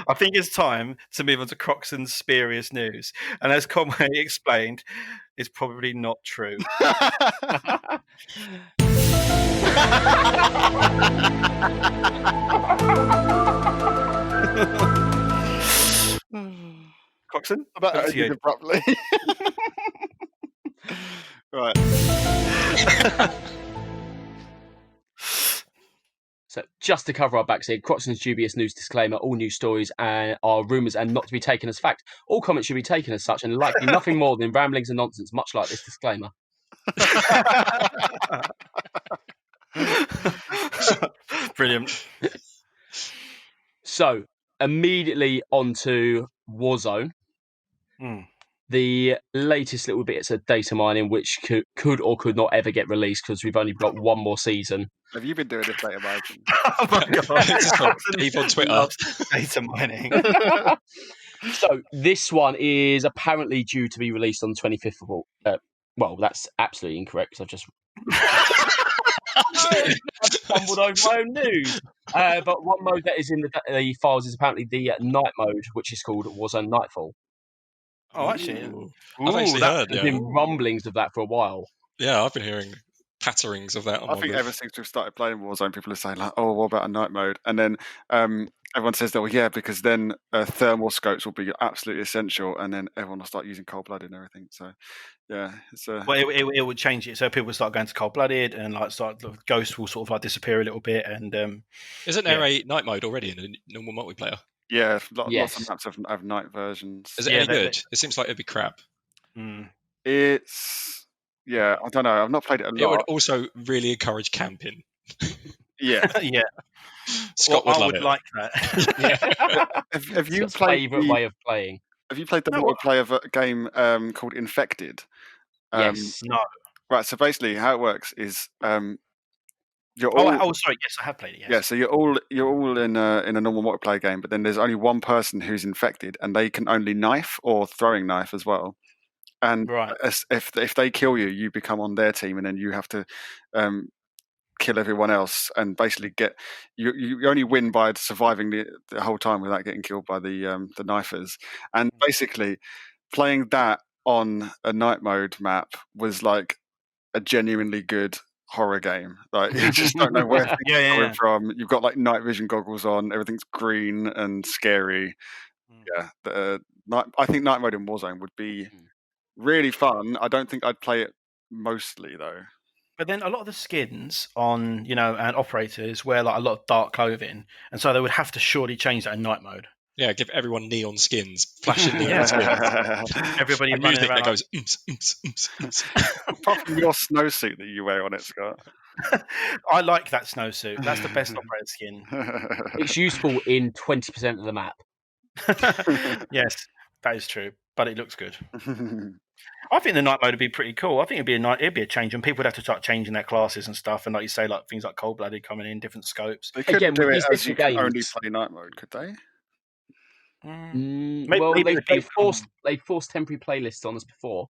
I think it's time to move on to Croxon's spurious news. And as Conway explained, it's probably not true. Croxon? About over to you. abruptly. Right. So, just to cover our backs here, Croxon's dubious news disclaimer: all news stories are rumours and not to be taken as fact. All comments should be taken as such and likely nothing more than ramblings and nonsense, much like this disclaimer. Brilliant. So, immediately onto Warzone. The latest little bits of data mining, which could or could not ever get released because we've only got one more season. Have you been doing this data mining? Oh my god! Dave on Twitter. Data mining. So this one is apparently due to be released on the 25th of well, that's absolutely incorrect. I've just stumbled over my own news. But one mode that is in the files is apparently the night mode, which is called Warzone Nightfall. Oh, actually, I've actually heard. There's been rumblings of that for a while. Yeah, I've been hearing patterings of that. I think ever since we've started playing Warzone, people are saying like, "Oh, what about a night mode?" And then everyone says, "Oh, yeah, because then thermal scopes will be absolutely essential," and then everyone will start using cold-blooded and everything. So, yeah, it's well, it would change it. So people start going to cold-blooded, and like Ghost will sort of like disappear a little bit. And isn't there a night mode already in the normal multiplayer? Yeah, lots of maps have night versions. Is it any good? It seems like it'd be crap. It's I don't know. I've not played it a lot. It would also really encourage camping. Yeah, yeah. Scott would love it. Like that. Have you played favourite way of playing? Have you played the multiplayer game called Infected? Yes. No. Right. So basically, how it works is you're all. Sorry. Yes, I have played it. Yes. Yeah. So you're all in a normal multiplayer game, but then there's only one person who's infected, and they can only knife or throwing knife as well. And if they kill you, you become on their team, and then you have to kill everyone else, and basically you only win by surviving the whole time without getting killed by the knifers. And basically, playing that on a night mode map was like a genuinely good horror game. Like you just don't know where things are coming from. You've got like night vision goggles on, everything's green and scary. Yeah, I think night mode in Warzone would be really fun. I don't think I'd play it mostly though. But then a lot of the skins on, and operators wear like a lot of dark clothing, and so they would have to surely change that in night mode. Yeah, give everyone neon skins, flashing neon skins. Everybody and music that goes. Apart from your snowsuit that you wear on it, Scott. I like that snowsuit. That's the best operator skin. It's useful in 20% of the map. Yes, that is true, but it looks good. I think the night mode would be pretty cool. I think it'd be a change, and people would have to start changing their classes and stuff. And like you say, like things like cold-blooded coming in, different scopes. They couldn't do it as you can only play night mode, could they? Well, they forced temporary playlists on us before.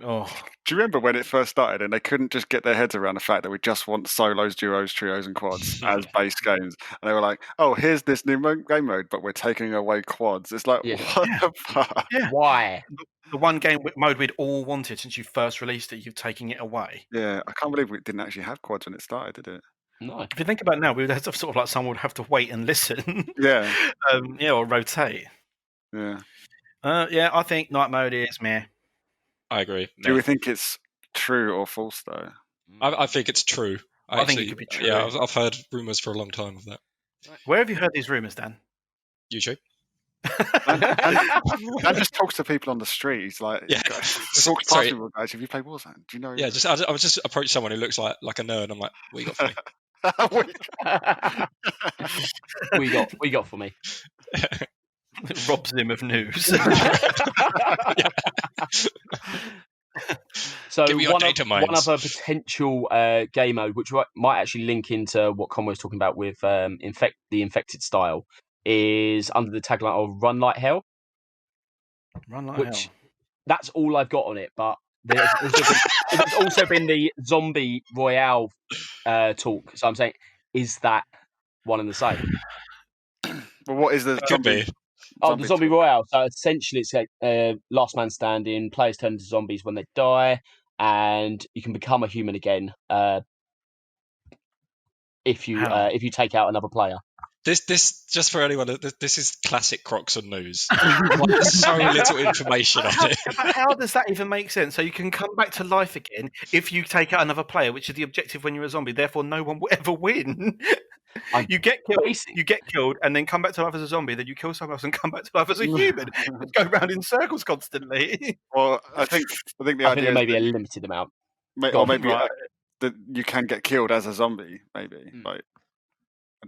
Oh, do you remember when it first started and they couldn't just get their heads around the fact that we just want solos, duos, trios, and quads as base games? And they were like, "Oh, here's this new game mode, but we're taking away quads." It's like, what the fuck? Yeah. Why? The one game mode we'd all wanted since you first released it, you're taking it away. Yeah, I can't believe we didn't actually have quads when it started, did it? No. If you think about it now, we would have to sort of like someone would have to wait and listen. Yeah. Or rotate. Yeah. I think night mode is meh. I agree. Do we think it's true or false though? I think it's true. I think it could be true. Yeah, I've heard rumours for a long time of that. Where have you heard these rumours, Dan? YouTube. Dan just talks to people on the street. He's like, talks past people, guys. Have you played Warzone? Do you know? Yeah, I was just approached someone who looks like a nerd. I'm like, what you got for me? What you got for me? Robs him of news. So one other potential game mode, which might actually link into what Conway's talking about with the infected style, is under the tagline of "Run Like Hell." Run like hell. That's all I've got on it, but there's also been the zombie royale talk. So I'm saying, is that one and the same? Well, what is the Could zombie? be. The zombie royale. So essentially, it's like last man standing. Players turn into zombies when they die, and you can become a human again if you take out another player. This just for anyone. This is classic Croxon news. There's so little information on it. How does that even make sense? So you can come back to life again if you take out another player, which is the objective when you're a zombie. Therefore, no one will ever win. You get killed, and then come back to life as a zombie. Then you kill someone else and come back to life as a human. Just go around in circles constantly. Well, I think the idea think there may be a limited amount, or maybe that you can get killed as a zombie. Maybe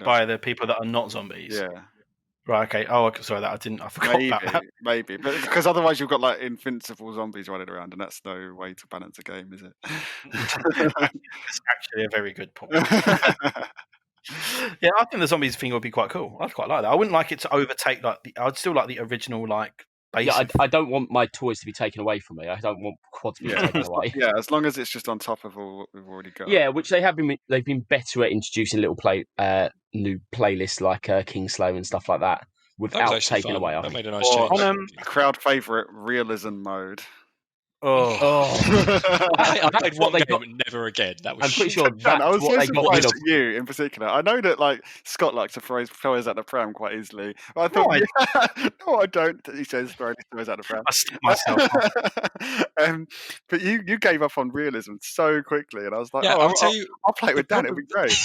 by the people that are not zombies. Yeah. Right. Okay. Oh, sorry. I forgot about that. Maybe, but because otherwise you've got like invincible zombies running around, and that's no way to balance a game, is it? It's actually a very good point. Yeah, I think the zombies thing would be quite cool. I'd quite like that. I wouldn't like it to overtake I'd still like the original basic. Yeah, I don't want my toys to be taken away from me. I don't want quad to be taken away. Yeah, as long as it's just on top of all we've already got. Yeah, which they've been better at introducing little new playlists like Kingslayer and stuff like that without taking away. That made a nice change. On a crowd favourite realism mode. I played one game and never again. That was. I'm pretty sure that's I was what they got rid of. You in particular. I know that Scott likes to throw his at the pram quite easily. But I thought, no, I don't. He says throwing his at the pram. I stick myself. But you gave up on realism so quickly, and I was like, I'll tell you, I'll play it with Dan. It'll be great.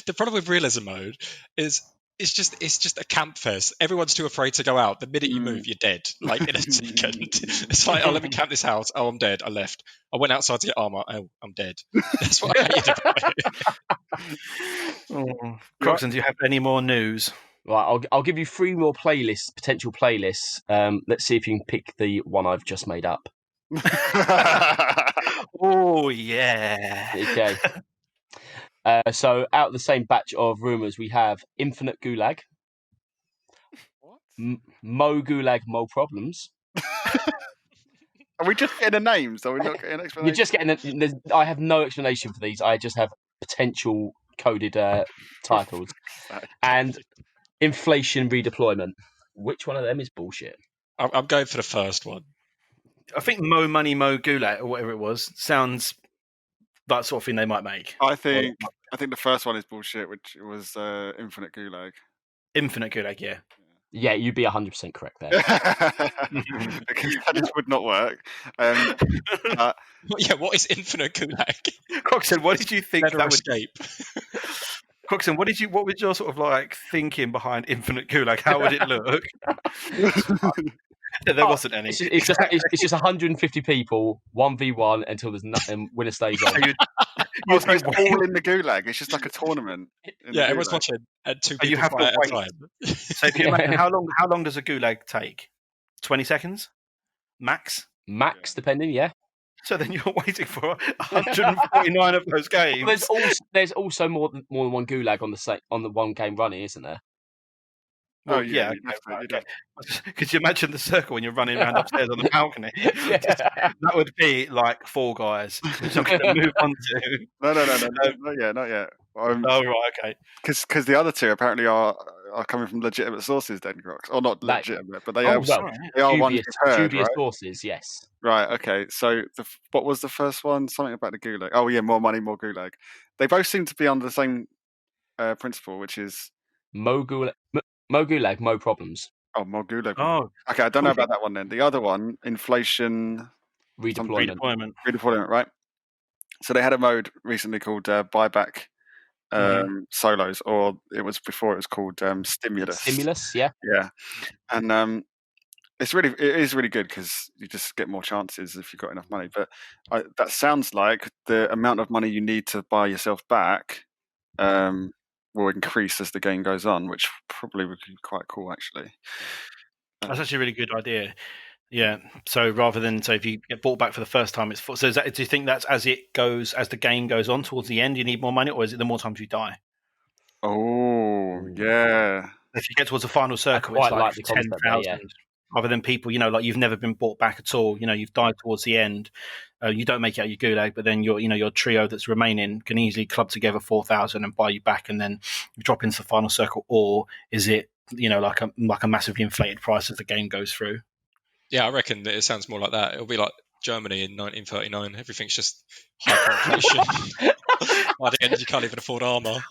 The problem with realism mode is. It's just a camp fest. Everyone's too afraid to go out. The minute you move, you're dead. Like in a second. It's like, let me camp this house. Oh, I'm dead. I left. I went outside to get armor. Oh, I'm dead. That's what I hated about it. Croxon, do you have any more news? Right, I'll give you 3 more potential playlists. Let's see if you can pick the one I've just made up. Oh yeah. Okay. So out of the same batch of rumours, we have Infinite Gulag. What? Mo Gulag, Mo Problems. Are we just getting the names? Are we not getting an explanation? You're just getting I have no explanation for these. I just have potential coded titles. And Inflation Redeployment. Which one of them is bullshit? I'm going for the first one. I think Mo Money, Mo Gulag, or whatever it was, sounds... that sort of thing they might make. I think the first one is bullshit, which was Infinite Gulag. Infinite Gulag, yeah. Yeah, you'd be 100% correct there. Because that just would not work. What is Infinite Gulag? Croxon, what did you think Never escape. Croxon, what was your sort of thinking behind Infinite Gulag? How would it look? There wasn't any. It's just 150 people, 1v1 until there's nothing. Winner stays on. It's all in the Gulag. It's just like a tournament. Everyone's watching and 2 people fight at a time. So if you imagine how long does a Gulag take? 20 seconds? Max, depending, yeah. So then you're waiting for 149 of those games. Well, there's also more than one Gulag on the one game running, isn't there? Well, okay. Could you imagine the circle when you're running around upstairs on the balcony? That would be like Four Guys, which I'm going to move on to. No, not yet. Right, okay. Because the other two apparently are coming from legitimate sources, then, Crox. Or not legitimate, but they are ones you've heard, dubious right? sources, yes. Right, okay. So what was the first one? Something about the Gulag. Oh, yeah, more money, more Gulag. They both seem to be under the same principle, which is... Mo Gulag, Mo Problems. Oh, Mo Gulag. Oh. Okay, I don't know about that one then. The other one, Inflation... Redeployment, right? So they had a mode recently called Buyback Solos, or it was called Stimulus. Stimulus, yeah. Yeah. And it is really good because you just get more chances if you've got enough money. But that sounds like the amount of money you need to buy yourself back will increase as the game goes on, which probably would be quite cool, actually. That's actually a really good idea. Yeah. So rather than if you get bought back for the first time, it's do you think that's as the game goes on towards the end, you need more money, or is it the more times you die? Oh, yeah. If you get towards the final circle, it's like 10,000. Rather than people, you've never been bought back at all. You've died towards the end. You don't make it out your Gulag, but then your trio that's remaining can easily club together 4,000 and buy you back, and then you drop into the final circle. Or is it like a massively inflated price as the game goes through. Yeah, I reckon that it sounds more like that. It'll be like Germany in 1939. Everything's just hyperinflation. By the end, you can't even afford armor.